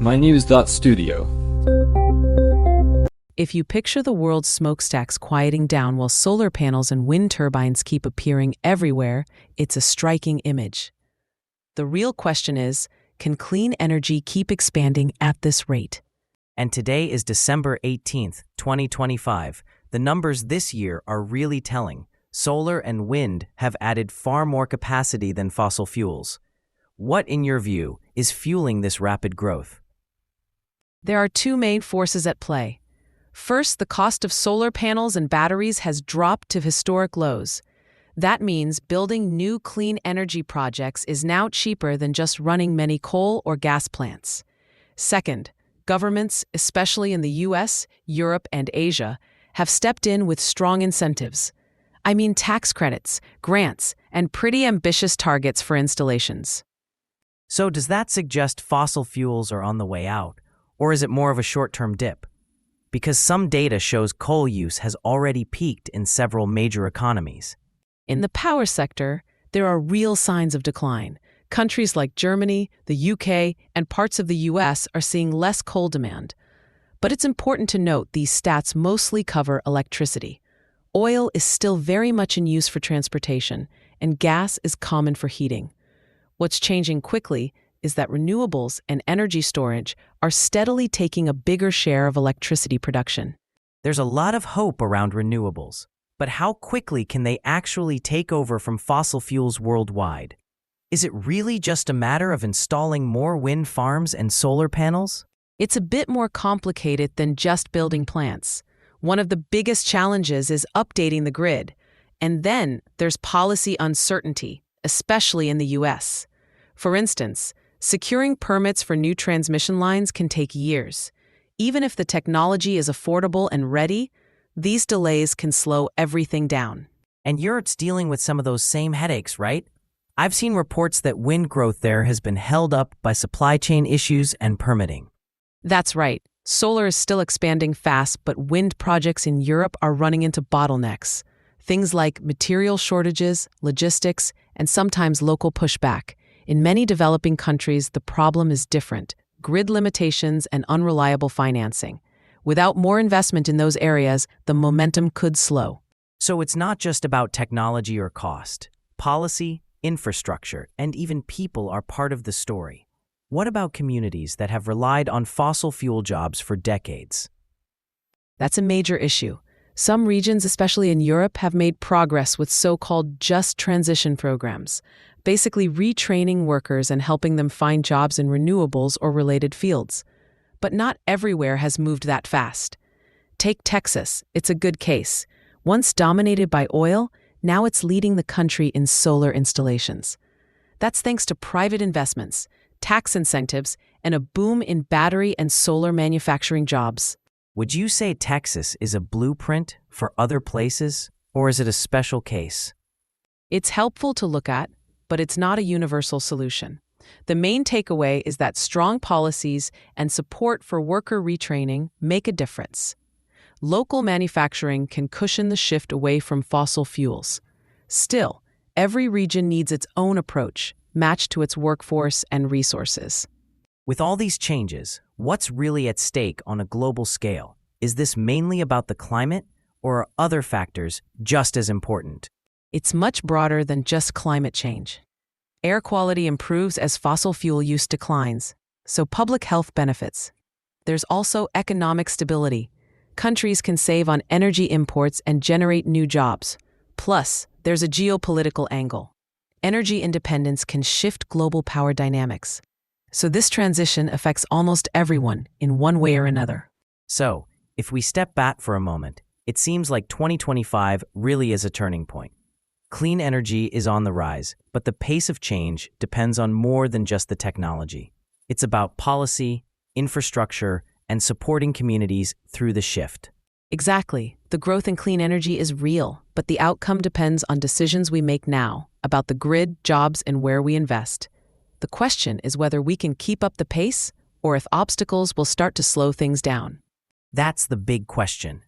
mynews.studio. If you picture the world's smokestacks quieting down while solar panels and wind turbines keep appearing everywhere, it's a striking image. The real question is, can clean energy keep expanding at this rate? And today is December 18th, 2025. The numbers this year are really telling. Solar and wind have added far more capacity than fossil fuels. What, in your view, is fueling this rapid growth? There are two main forces at play. First, the cost of solar panels and batteries has dropped to historic lows. That means building new clean energy projects is now cheaper than just running many coal or gas plants. Second, governments, especially in the US, Europe, and Asia, have stepped in with strong incentives. I mean tax credits, grants, and pretty ambitious targets for installations. So does that suggest fossil fuels are on the way out, or is it more of a short-term dip? Because some data shows coal use has already peaked in several major economies. In the power sector, there are real signs of decline. Countries like Germany, the UK, and parts of the US are seeing less coal demand. But it's important to note these stats mostly cover electricity. Oil is still very much in use for transportation, and gas is common for heating. What's changing quickly is that renewables and energy storage are steadily taking a bigger share of electricity production. There's a lot of hope around renewables, but how quickly can they actually take over from fossil fuels worldwide? Is it really just a matter of installing more wind farms and solar panels? It's a bit more complicated than just building plants. One of the biggest challenges is updating the grid. And then there's policy uncertainty, especially in the US. For instance, securing permits for new transmission lines can take years. Even if the technology is affordable and ready, these delays can slow everything down. And Europe's dealing with some of those same headaches, right? I've seen reports that wind growth there has been held up by supply chain issues and permitting. That's right. Solar is still expanding fast, but wind projects in Europe are running into bottlenecks. Things like material shortages, logistics, and sometimes local pushback. In many developing countries, the problem is different: grid limitations and unreliable financing. Without more investment in those areas, the momentum could slow. So it's not just about technology or cost. Policy, infrastructure, and even people are part of the story. What about communities that have relied on fossil fuel jobs for decades? That's a major issue. Some regions, especially in Europe, have made progress with so-called just transition programs, basically retraining workers and helping them find jobs in renewables or related fields. But not everywhere has moved that fast. Take Texas, it's a good case. Once dominated by oil, now it's leading the country in solar installations. That's thanks to private investments, tax incentives, and a boom in battery and solar manufacturing jobs. Would you say Texas is a blueprint for other places, or is it a special case? It's helpful to look at, but it's not a universal solution. The main takeaway is that strong policies and support for worker retraining make a difference. Local manufacturing can cushion the shift away from fossil fuels. Still, every region needs its own approach, matched to its workforce and resources. With all these changes, what's really at stake on a global scale? Is this mainly about the climate, or are other factors just as important? It's much broader than just climate change. Air quality improves as fossil fuel use declines, so public health benefits. There's also economic stability. Countries can save on energy imports and generate new jobs. Plus, there's a geopolitical angle. Energy independence can shift global power dynamics. So this transition affects almost everyone in one way or another. So, if we step back for a moment, it seems like 2025 really is a turning point. Clean energy is on the rise, but the pace of change depends on more than just the technology. It's about policy, infrastructure, and supporting communities through the shift. Exactly. The growth in clean energy is real, but the outcome depends on decisions we make now about the grid, jobs, and where we invest. The question is whether we can keep up the pace, or if obstacles will start to slow things down. That's the big question.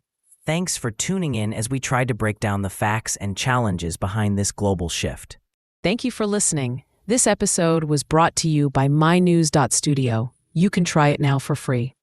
Thanks for tuning in as we tried to break down the facts and challenges behind this global shift. Thank you for listening. This episode was brought to you by mynews.studio. You can try it now for free.